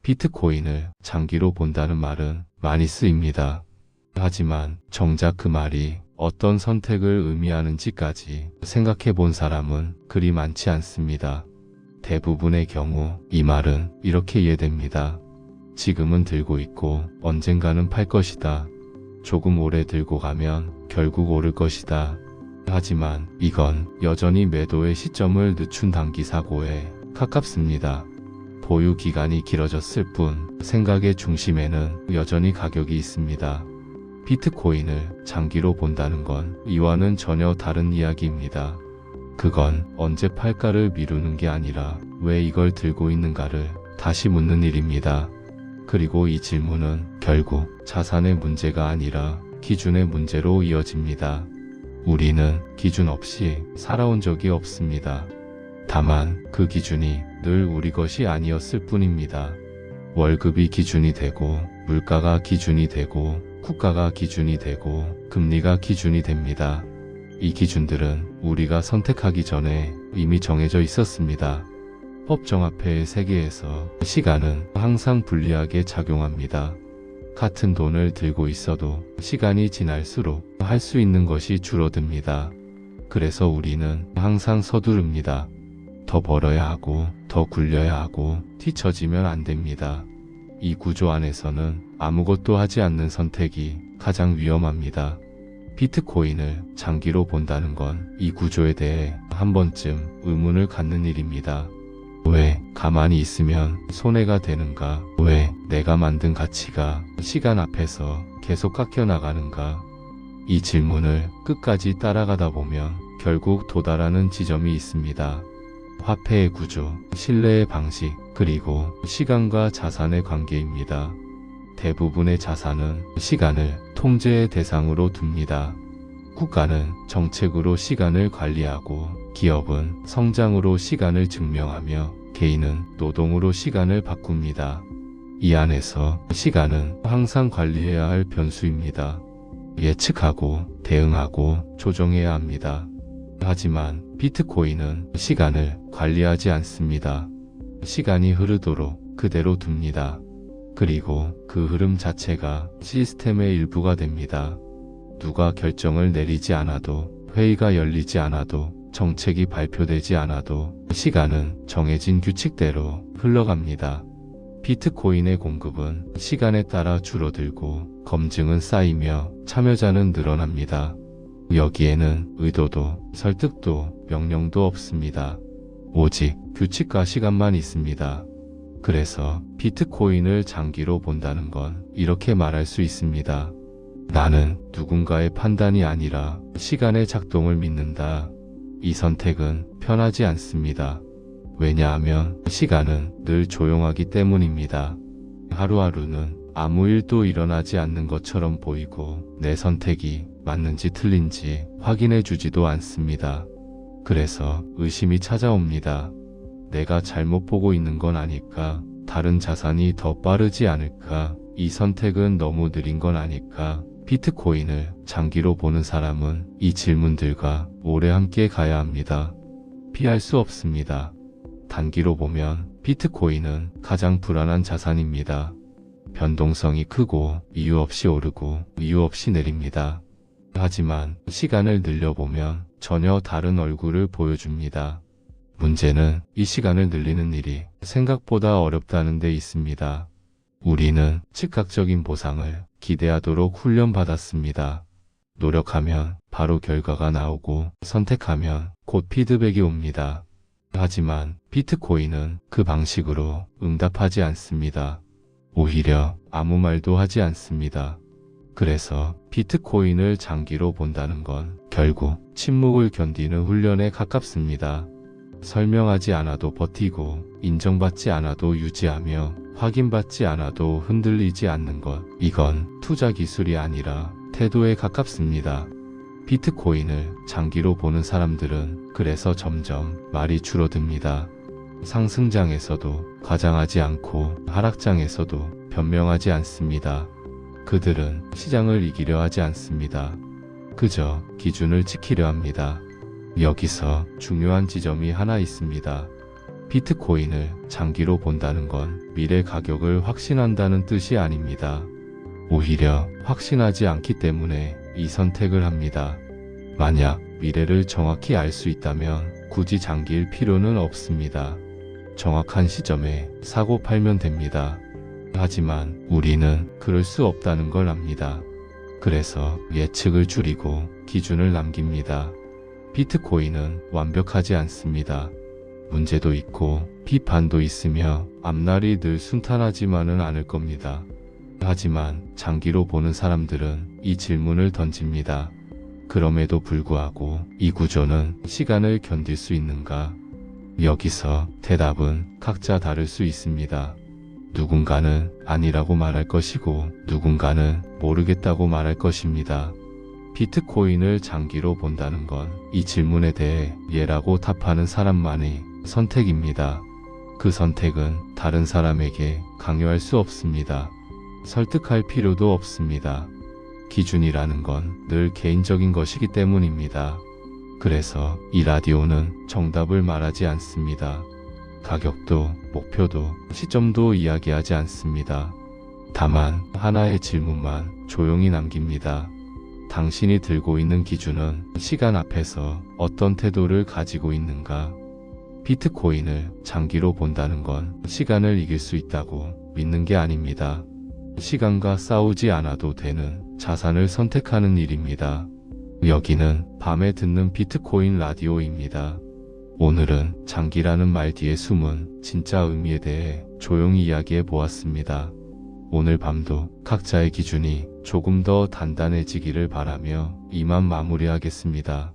비트코인을 장기로 본다는 말은 많이 쓰입니다. 하지만 정작 그 말이 어떤 선택을 의미하는지까지 생각해 본 사람은 그리 많지 않습니다. 대부분의 경우 이 말은 이렇게 이해됩니다. 지금은 들고 있고 언젠가는 팔 것이다. 조금 오래 들고 가면 결국 오를 것이다. 하지만 이건 여전히 매도의 시점을 늦춘 단기 사고에 가깝습니다. 보유 기간이 길어졌을 뿐 생각의 중심에는 여전히 가격이 있습니다. 비트코인을 장기로 본다는 건 이와는 전혀 다른 이야기입니다. 그건 언제 팔까를 미루는 게 아니라 왜 이걸 들고 있는가를 다시 묻는 일입니다. 그리고 이 질문은 결국 자산의 문제가 아니라 기준의 문제로 이어집니다. 우리는 기준 없이 살아온 적이 없습니다. 다만 그 기준이 늘 우리 것이 아니었을 뿐입니다. 월급이 기준이 되고 물가가 기준이 되고 국가가 기준이 되고 금리가 기준이 됩니다. 이 기준들은 우리가 선택하기 전에 이미 정해져 있었습니다. 법정화폐의 세계에서 시간은 항상 불리하게 작용합니다. 같은 돈을 들고 있어도 시간이 지날수록 할 수 있는 것이 줄어듭니다. 그래서 우리는 항상 서두릅니다. 더 벌어야 하고 더 굴려야 하고 뒤처지면 안 됩니다. 이 구조 안에서는 아무것도 하지 않는 선택이 가장 위험합니다. 비트코인을 장기로 본다는 건 이 구조에 대해 한 번쯤 의문을 갖는 일입니다. 왜 가만히 있으면 손해가 되는가? 왜 내가 만든 가치가 시간 앞에서 계속 깎여 나가는가? 이 질문을 끝까지 따라가다 보면 결국 도달하는 지점이 있습니다. 화폐의 구조, 신뢰의 방식, 그리고 시간과 자산의 관계입니다. 대부분의 자산은 시간을 통제의 대상으로 둡니다. 국가는 정책으로 시간을 관리하고 기업은 성장으로 시간을 증명하며 개인은 노동으로 시간을 바꿉니다. 이 안에서 시간은 항상 관리해야 할 변수입니다. 예측하고 대응하고 조정해야 합니다. 하지만 비트코인은 시간을 관리하지 않습니다. 시간이 흐르도록 그대로 둡니다. 그리고 그 흐름 자체가 시스템의 일부가 됩니다. 누가 결정을 내리지 않아도, 회의가 열리지 않아도, 정책이 발표되지 않아도 시간은 정해진 규칙대로 흘러갑니다. 비트코인의 공급은 시간에 따라 줄어들고 검증은 쌓이며 참여자는 늘어납니다. 여기에는 의도도 설득도 명령도 없습니다. 오직 규칙과 시간만 있습니다. 그래서 비트코인을 장기로 본다는 건 이렇게 말할 수 있습니다. 나는 누군가의 판단이 아니라 시간의 작동을 믿는다. 이 선택은 편하지 않습니다. 왜냐하면 시간은 늘 조용하기 때문입니다. 하루하루는 아무 일도 일어나지 않는 것처럼 보이고 내 선택이 맞는지 틀린지 확인해 주지도 않습니다. 그래서 의심이 찾아옵니다. 내가 잘못 보고 있는 건 아닐까? 다른 자산이 더 빠르지 않을까? 이 선택은 너무 느린 건 아닐까? 비트코인을 장기로 보는 사람은 이 질문들과 오래 함께 가야 합니다. 피할 수 없습니다. 단기로 보면 비트코인은 가장 불안한 자산입니다. 변동성이 크고 이유 없이 오르고 이유 없이 내립니다. 하지만 시간을 늘려보면 전혀 다른 얼굴을 보여줍니다. 문제는 이 시간을 늘리는 일이 생각보다 어렵다는 데 있습니다. 우리는 즉각적인 보상을 기대하도록 훈련받았습니다. 노력하면 바로 결과가 나오고 선택하면 곧 피드백이 옵니다. 하지만 비트코인은 그 방식으로 응답하지 않습니다. 오히려 아무 말도 하지 않습니다. 그래서 비트코인을 장기로 본다는 건 결국 침묵을 견디는 훈련에 가깝습니다. 설명하지 않아도 버티고 인정받지 않아도 유지하며 확인받지 않아도 흔들리지 않는 것. 이건 투자 기술이 아니라 태도에 가깝습니다. 비트코인을 장기로 보는 사람들은 그래서 점점 말이 줄어듭니다. 상승장에서도 과장하지 않고 하락장에서도 변명하지 않습니다. 그들은 시장을 이기려 하지 않습니다. 그저 기준을 지키려 합니다. 여기서 중요한 지점이 하나 있습니다. 비트코인을 장기로 본다는 건 미래 가격을 확신한다는 뜻이 아닙니다. 오히려 확신하지 않기 때문에 이 선택을 합니다. 만약 미래를 정확히 알 수 있다면 굳이 장기일 필요는 없습니다. 정확한 시점에 사고 팔면 됩니다. 하지만 우리는 그럴 수 없다는 걸 압니다. 그래서 예측을 줄이고 기준을 남깁니다. 비트코인은 완벽하지 않습니다. 문제도 있고 비판도 있으며 앞날이 늘 순탄하지만은 않을 겁니다. 하지만 장기로 보는 사람들은 이 질문을 던집니다. 그럼에도 불구하고 이 구조는 시간을 견딜 수 있는가? 여기서 대답은 각자 다를 수 있습니다. 누군가는 아니라고 말할 것이고 누군가는 모르겠다고 말할 것입니다. 비트코인을 장기로 본다는 건 이 질문에 대해 예라고 답하는 사람만의 선택입니다. 그 선택은 다른 사람에게 강요할 수 없습니다. 설득할 필요도 없습니다. 기준이라는 건 늘 개인적인 것이기 때문입니다. 그래서 이 라디오는 정답을 말하지 않습니다. 가격도, 목표도, 시점도 이야기하지 않습니다. 다만 하나의 질문만 조용히 남깁니다. 당신이 들고 있는 기준은 시간 앞에서 어떤 태도를 가지고 있는가? 비트코인을 장기로 본다는 건 시간을 이길 수 있다고 믿는 게 아닙니다. 시간과 싸우지 않아도 되는 자산을 선택하는 일입니다. 여기는 밤에 듣는 비트코인 라디오입니다. 오늘은 장기라는 말 뒤에 숨은 진짜 의미에 대해 조용히 이야기해 보았습니다. 오늘 밤도 각자의 기준이 조금 더 단단해지기를 바라며 이만 마무리하겠습니다.